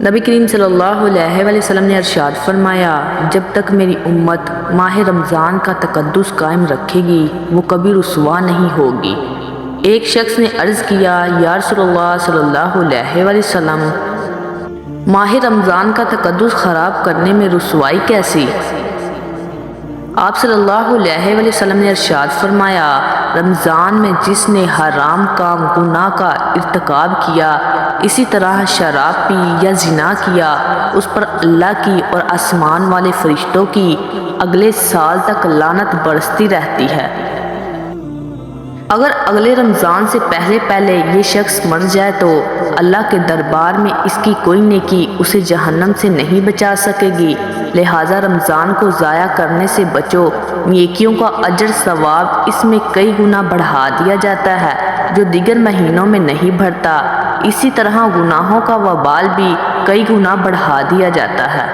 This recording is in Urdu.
نبی کریم صلی اللہ علیہ وسلم نے ارشاد فرمایا، جب تک میری امت ماہ رمضان کا تقدس قائم رکھے گی وہ کبھی رسوا نہیں ہوگی۔ ایک شخص نے عرض کیا، یا رسول اللہ صلی اللہ علیہ وسلم، ماہ رمضان کا تقدس خراب کرنے میں رسوائی کیسی؟ آپ صلی اللہ علیہ وسلم نے ارشاد فرمایا، رمضان میں جس نے حرام کام گناہ کا ارتکاب کیا، اسی طرح شراب پی یا زنا کیا، اس پر اللہ کی اور آسمان والے فرشتوں کی اگلے سال تک لعنت برستی رہتی ہے۔ اگر اگلے رمضان سے پہلے یہ شخص مر جائے تو اللہ کے دربار میں اس کی کوئی نیکی اسے جہنم سے نہیں بچا سکے گی، لہٰذا رمضان کو ضائع کرنے سے بچو۔ نیکیوں کا اجر ثواب اس میں کئی گنا بڑھا دیا جاتا ہے جو دیگر مہینوں میں نہیں بڑھتا، اسی طرح گناہوں کا وبال بھی کئی گنا بڑھا دیا جاتا ہے۔